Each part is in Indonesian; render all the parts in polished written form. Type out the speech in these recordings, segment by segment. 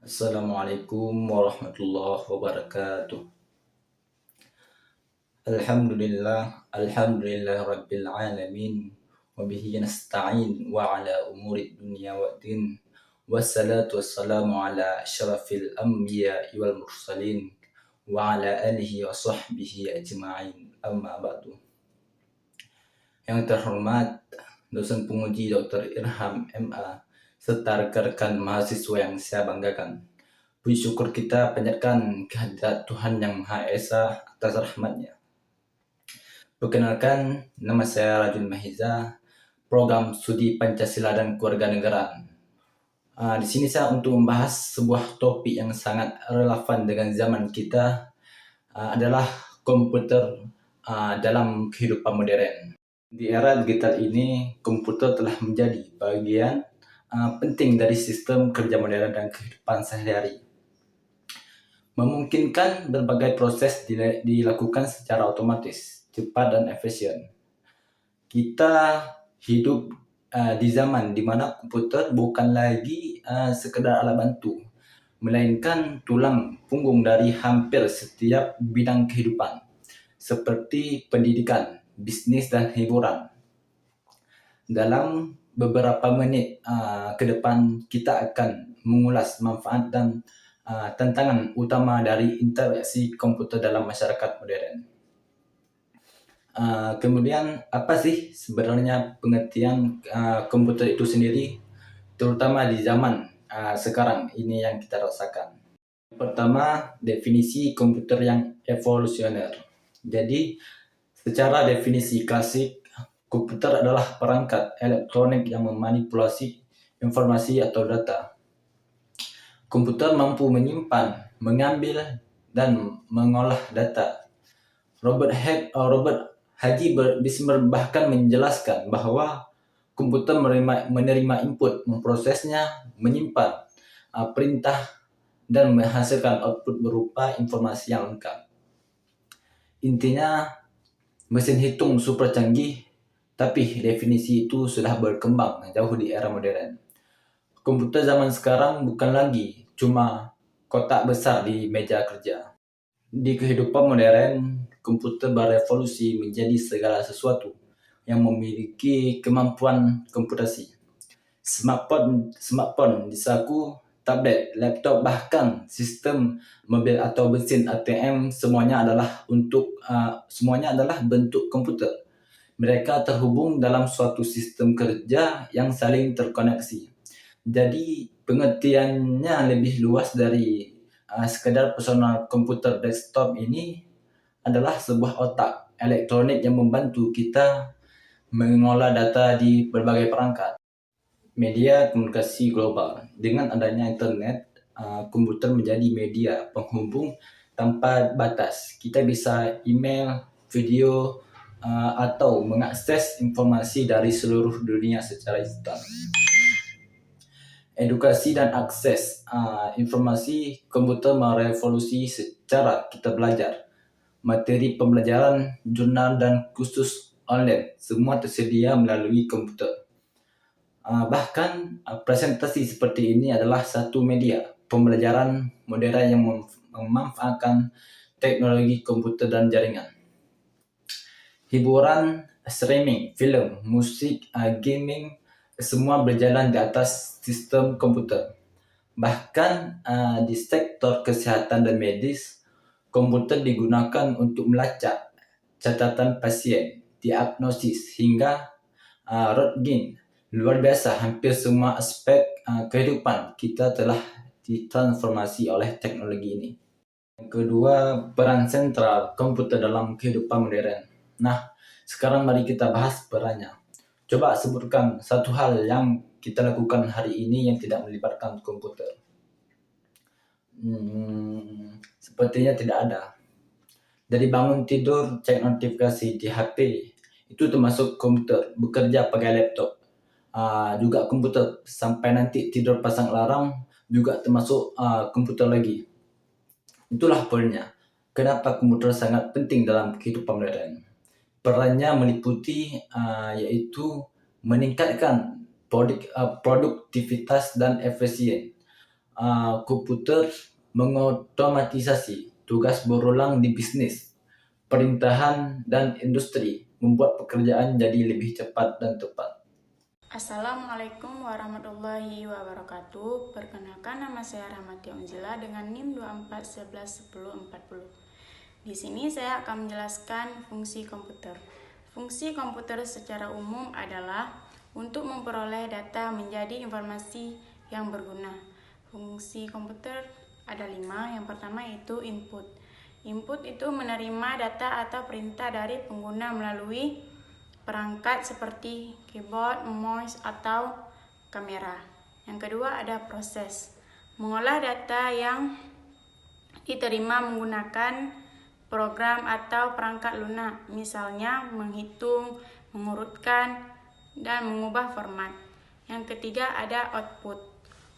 Assalamualaikum warahmatullahi wabarakatuh. Alhamdulillah rabbil alamin. Wa bihi nasta'in wa ala umuri dunya wa din. Wassalatu wassalamu ala asyrafil anbiya'i wal mursalin wa ala alihi wa sahbihi ajma'in. Amma ba'du. Yang terhormat dosen penguji Dr. Irham MA serta rekan-rekan mahasiswa yang saya banggakan. Puji syukur kita panjatkan kehadirat Tuhan Yang Maha Esa atas rahmatnya. Perkenalkan, nama saya Rajun Mahiza, program studi Pancasila dan Kewarganegaraan. Di sini saya untuk membahas sebuah topik yang sangat relevan dengan zaman kita, adalah komputer dalam kehidupan modern. Di era digital ini, komputer telah menjadi bagian penting dari sistem kerja modern dan kehidupan sehari-hari. Memungkinkan berbagai proses dilakukan secara otomatis, cepat dan efisien. Kita hidup di zaman di mana komputer bukan lagi sekedar alat bantu, melainkan tulang punggung dari hampir setiap bidang kehidupan, seperti pendidikan, bisnis, dan hiburan. Dalam beberapa menit ke depan, kita akan mengulas manfaat dan tantangan utama dari interaksi komputer dalam masyarakat modern. Kemudian apa sih sebenarnya pengertian komputer itu sendiri, terutama di zaman sekarang ini yang kita rasakan. Pertama, definisi komputer yang evolusioner. Jadi, secara definisi klasik, komputer adalah perangkat elektronik yang memanipulasi informasi atau data. Komputer mampu menyimpan, mengambil, dan mengolah data. Robert Haji Bismer bahkan menjelaskan bahwa komputer menerima input, memprosesnya, menyimpan perintah, dan menghasilkan output berupa informasi yang lengkap. Intinya, mesin hitung super canggih, tapi definisi itu sudah berkembang jauh di era modern. Komputer zaman sekarang bukan lagi cuma kotak besar di meja kerja. Di kehidupan modern, komputer berevolusi menjadi segala sesuatu yang memiliki kemampuan komputasi. Smartphone disaku, tablet, laptop, bahkan sistem mobil atau mesin ATM, semuanya adalah bentuk komputer. Mereka terhubung dalam suatu sistem kerja yang saling terkoneksi. Jadi pengertiannya lebih luas dari sekedar personal komputer desktop. Ini adalah sebuah otak elektronik yang membantu kita mengolah data di berbagai perangkat. Media komunikasi global. Dengan adanya internet, komputer menjadi media penghubung tanpa batas. Kita bisa email, video, atau mengakses informasi dari seluruh dunia secara instan. Edukasi dan akses informasi, komputer merevolusi secara kita belajar. Materi pembelajaran, jurnal, dan kursus online semua tersedia melalui komputer. Bahkan presentasi seperti ini adalah satu media pembelajaran modern yang memanfaatkan teknologi komputer dan jaringan. Hiburan, streaming, film, musik, gaming, semua berjalan di atas sistem komputer. Bahkan di sektor kesehatan dan medis, komputer digunakan untuk melacak catatan pasien, diagnosis, hingga röntgen. Luar biasa, hampir semua aspek kehidupan kita telah ditransformasi oleh teknologi ini. Yang kedua, peran sentral komputer dalam kehidupan modern. Nah, sekarang mari kita bahas perannya. Coba sebutkan satu hal yang kita lakukan hari ini yang tidak melibatkan komputer. Sepertinya tidak ada. Dari bangun tidur, cek notifikasi di HP, itu termasuk komputer. Bekerja pakai laptop, juga komputer. Sampai nanti tidur pasang alarm, juga termasuk komputer lagi. Itulah poinnya. Kenapa komputer sangat penting dalam kehidupan modern? Perannya meliputi yaitu meningkatkan produktivitas dan efisien, komputer mengotomatisasi tugas berulang di bisnis, perintahan, dan industri, membuat pekerjaan jadi lebih cepat dan tepat. Assalamualaikum warahmatullahi wabarakatuh. Perkenalkan, nama saya Rahmati Onzila dengan NIM 24111040. Di sini saya akan menjelaskan fungsi komputer. Fungsi komputer secara umum adalah untuk memperoleh data menjadi informasi yang berguna. Fungsi komputer ada 5. Yang pertama yaitu input. Input itu menerima data atau perintah dari pengguna melalui perangkat seperti keyboard, mouse, atau kamera. Yang kedua ada proses. Mengolah data yang diterima menggunakan program atau perangkat lunak, misalnya menghitung, mengurutkan, dan mengubah format. Yang ketiga ada output.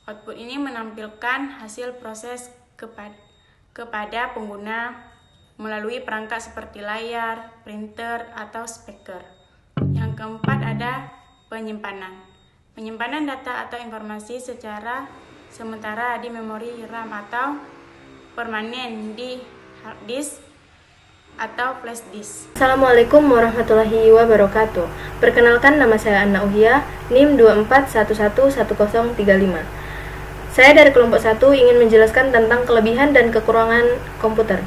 Output ini menampilkan hasil proses kepada pengguna melalui perangkat seperti layar, printer, atau speaker. Yang keempat ada penyimpanan. Penyimpanan data atau informasi secara sementara di memori RAM atau permanen di hard disk atau flash disk. Assalamualaikum warahmatullahi wabarakatuh. Perkenalkan, nama saya Anna Uhia, NIM 24111035. Saya dari kelompok 1 ingin menjelaskan tentang kelebihan dan kekurangan komputer.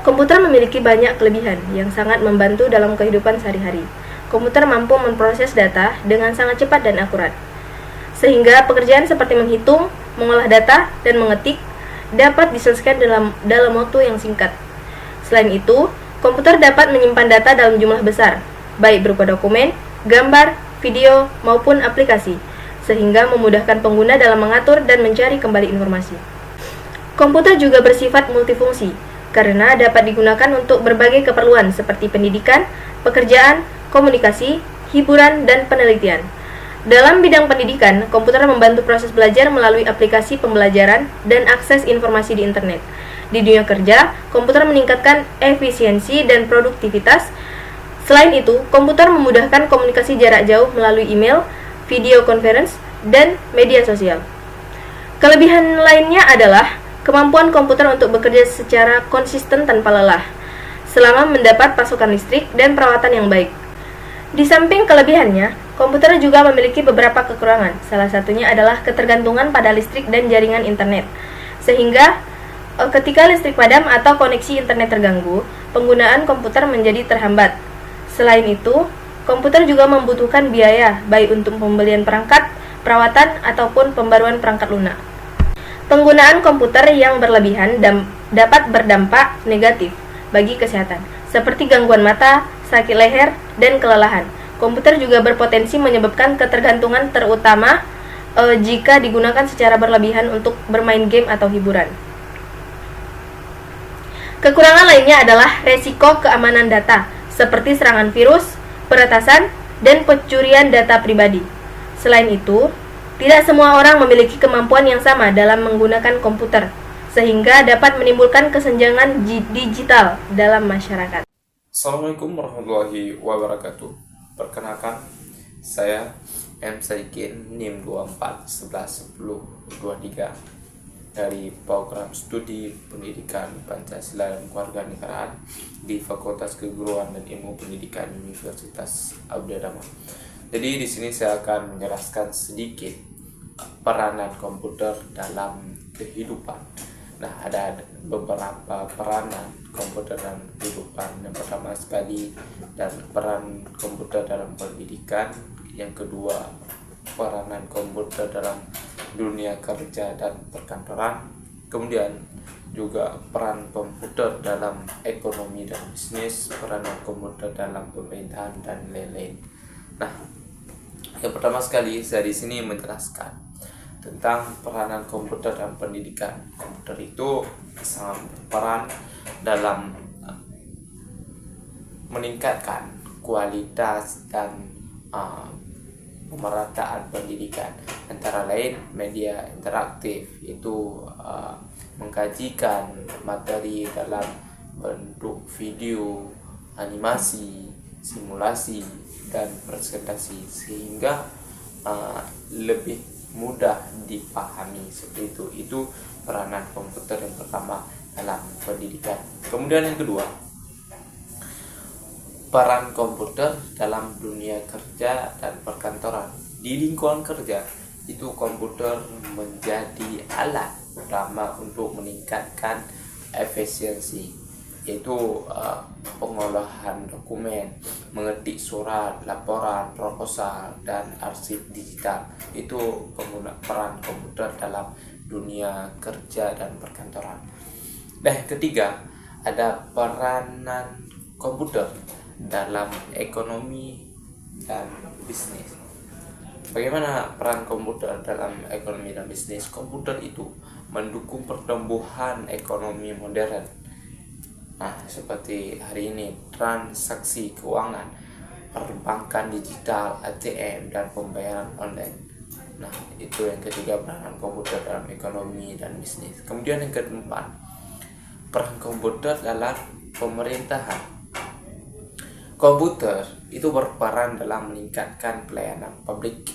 Komputer memiliki banyak kelebihan yang sangat membantu dalam kehidupan sehari-hari. Komputer mampu memproses data dengan sangat cepat dan akurat, sehingga pekerjaan seperti menghitung, mengolah data, dan mengetik dapat diselesaikan dalam waktu yang singkat. Selain itu, komputer dapat menyimpan data dalam jumlah besar, baik berupa dokumen, gambar, video, maupun aplikasi, sehingga memudahkan pengguna dalam mengatur dan mencari kembali informasi. Komputer juga bersifat multifungsi, karena dapat digunakan untuk berbagai keperluan seperti pendidikan, pekerjaan, komunikasi, hiburan, dan penelitian. Dalam bidang pendidikan, komputer membantu proses belajar melalui aplikasi pembelajaran dan akses informasi di internet. Di dunia kerja, komputer meningkatkan efisiensi dan produktivitas. Selain itu, komputer memudahkan komunikasi jarak jauh melalui email, video conference, dan media sosial. Kelebihan lainnya adalah kemampuan komputer untuk bekerja secara konsisten tanpa lelah, selama mendapat pasokan listrik dan perawatan yang baik. Di samping kelebihannya, komputer juga memiliki beberapa kekurangan. Salah satunya adalah ketergantungan pada listrik dan jaringan internet, sehingga ketika listrik padam atau koneksi internet terganggu, penggunaan komputer menjadi terhambat. Selain itu, komputer juga membutuhkan biaya, baik untuk pembelian perangkat, perawatan, ataupun pembaruan perangkat lunak. Penggunaan komputer yang berlebihan dapat berdampak negatif bagi kesehatan, seperti gangguan mata, sakit leher, dan kelelahan. Komputer juga berpotensi menyebabkan ketergantungan, terutama jika digunakan secara berlebihan untuk bermain game atau hiburan. Kekurangan lainnya adalah resiko keamanan data, seperti serangan virus, peretasan, dan pencurian data pribadi. Selain itu, tidak semua orang memiliki kemampuan yang sama dalam menggunakan komputer, sehingga dapat menimbulkan kesenjangan digital dalam masyarakat. Assalamualaikum warahmatullahi wabarakatuh. Perkenalkan, saya M. Saikin, NIM 24111023 dari Program Studi Pendidikan Pancasila dan Kewarganegaraan di Fakultas Keguruan dan Ilmu Pendidikan Universitas Abdul Rahman. Jadi di sini saya akan menjelaskan sedikit peranan komputer dalam kehidupan. Nah, ada beberapa peranan komputer dalam kehidupan. Yang pertama sekali, dan peran komputer dalam pendidikan. Yang kedua, peranan komputer dalam dunia kerja dan perkantoran. Kemudian juga peran komputer dalam ekonomi dan bisnis, peranan komputer dalam pemerintahan, dan lain-lain. Nah, yang pertama sekali saya di sini menjelaskan tentang peranan komputer dalam pendidikan. Komputer itu sangat berperan dalam meningkatkan kualitas dan pemerataan pendidikan, antara lain media interaktif, itu mengkajikan materi dalam bentuk video, animasi, simulasi, dan presentasi, sehingga lebih mudah dipahami seperti itu. Itu peranan komputer yang pertama dalam pendidikan. Kemudian yang kedua, peran komputer dalam dunia kerja dan perkantoran. Di lingkungan kerja itu komputer menjadi alat utama untuk meningkatkan efisiensi, yaitu pengolahan dokumen, mengetik surat, laporan, proposal, dan arsip digital. Itu peran komputer dalam dunia kerja dan perkantoran. Dan yang ketiga, ada peranan komputer dalam ekonomi dan bisnis. Bagaimana peran komputer dalam ekonomi dan bisnis? Komputer itu mendukung pertumbuhan ekonomi modern. Nah, seperti hari ini, transaksi keuangan, perbankan digital, ATM, dan pembayaran online. Nah, itu yang ketiga, peranan komputer dalam ekonomi dan bisnis. Kemudian yang keempat, peran komputer dalam pemerintahan. Komputer itu berperan dalam meningkatkan pelayanan publik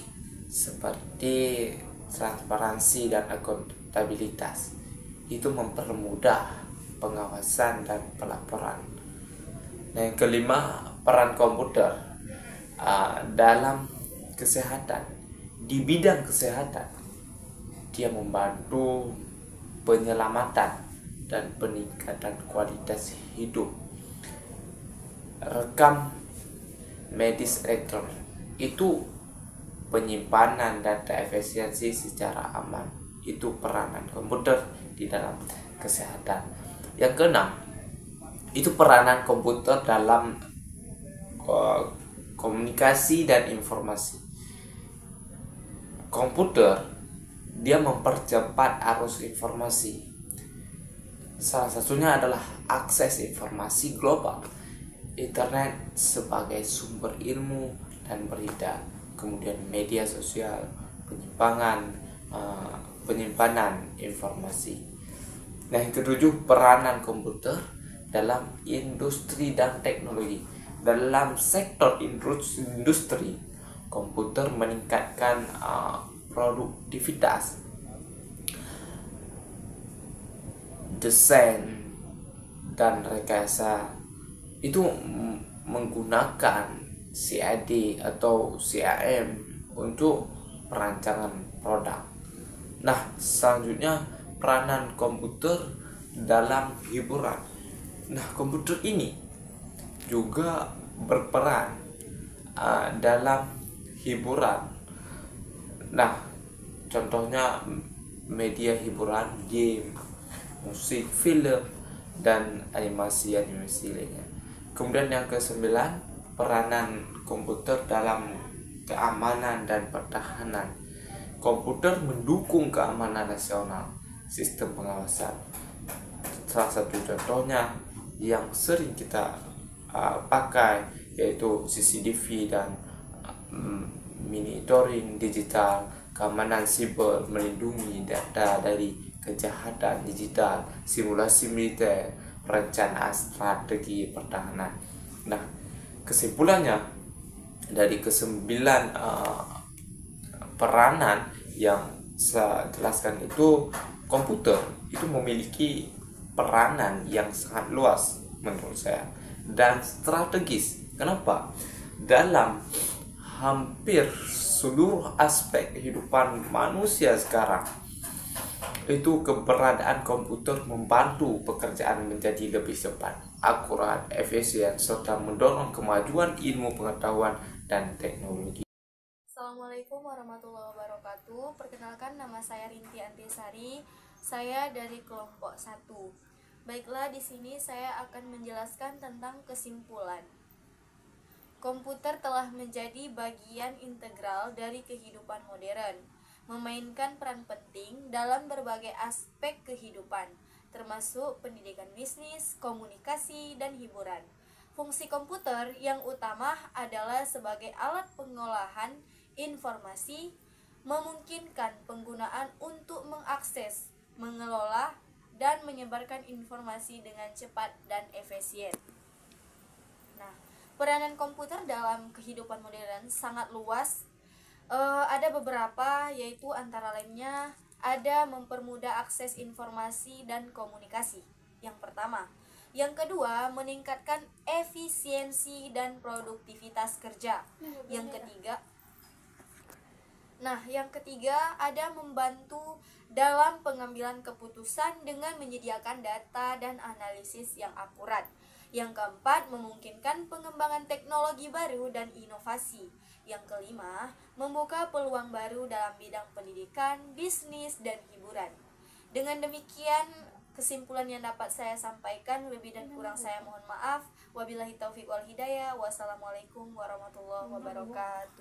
seperti transparansi dan akuntabilitas. Itu mempermudah pengawasan dan pelaporan. Yang kelima, peran komputer dalam kesehatan. Di bidang kesehatan, dia membantu penyelamatan dan peningkatan kualitas hidup. Rekam medis elektronik itu penyimpanan data efisiensi secara aman. Itu peranan komputer di dalam kesehatan. Yang keenam, itu peranan komputer dalam komunikasi dan informasi. Komputer dia mempercepat arus informasi. Salah satunya adalah akses informasi global, internet sebagai sumber ilmu dan berita, kemudian media sosial, penyimpanan informasi. Nah, yang ketujuh, peranan komputer dalam industri dan teknologi. Dalam sektor industri, komputer meningkatkan produktivitas, desain, dan rekayasa. Itu menggunakan CAD atau CAM untuk perancangan produk. Nah, selanjutnya peranan komputer dalam hiburan. Nah, komputer ini juga berperan dalam hiburan. Nah, contohnya media hiburan, game, musik, film, dan animasi lainnya. Kemudian yang ke-9, peranan komputer dalam keamanan dan pertahanan. Komputer mendukung keamanan nasional, sistem pengawasan. Salah satu contohnya yang sering kita pakai yaitu CCTV dan monitoring digital, keamanan siber, melindungi data dari kejahatan digital, simulasi militer, perencanaan strategi pertahanan. Nah, kesimpulannya dari ke-9 peranan yang saya jelaskan itu, komputer itu memiliki peranan yang sangat luas menurut saya dan strategis. Kenapa? Dalam hampir seluruh aspek kehidupan manusia sekarang, itu keberadaan komputer membantu pekerjaan menjadi lebih cepat, akurat, efisien, serta mendorong kemajuan ilmu pengetahuan dan teknologi. Assalamualaikum warahmatullahi wabarakatuh. Perkenalkan, nama saya Rinti Antisari. Saya dari kelompok 1. Baiklah, di sini saya akan menjelaskan tentang kesimpulan. Komputer telah menjadi bagian integral dari kehidupan modern, memainkan peran penting dalam berbagai aspek kehidupan, termasuk pendidikan bisnis, komunikasi, dan hiburan. Fungsi komputer yang utama adalah sebagai alat pengolahan informasi, memungkinkan penggunaan untuk mengakses, mengelola, dan menyebarkan informasi dengan cepat dan efisien. Nah, peranan komputer dalam kehidupan modern sangat luas Ada beberapa, yaitu antara lainnya ada mempermudah akses informasi dan komunikasi. Yang pertama. Yang kedua, meningkatkan efisiensi dan produktivitas kerja. Yang ketiga ada membantu dalam pengambilan keputusan dengan menyediakan data dan analisis yang akurat. Yang keempat, memungkinkan pengembangan teknologi baru dan inovasi. Yang kelima, membuka peluang baru dalam bidang pendidikan, bisnis, dan hiburan. Dengan demikian, kesimpulan yang dapat saya sampaikan, lebih dan kurang saya mohon maaf. Wabillahi taufiq wal hidayah. Wassalamualaikum warahmatullahi wabarakatuh.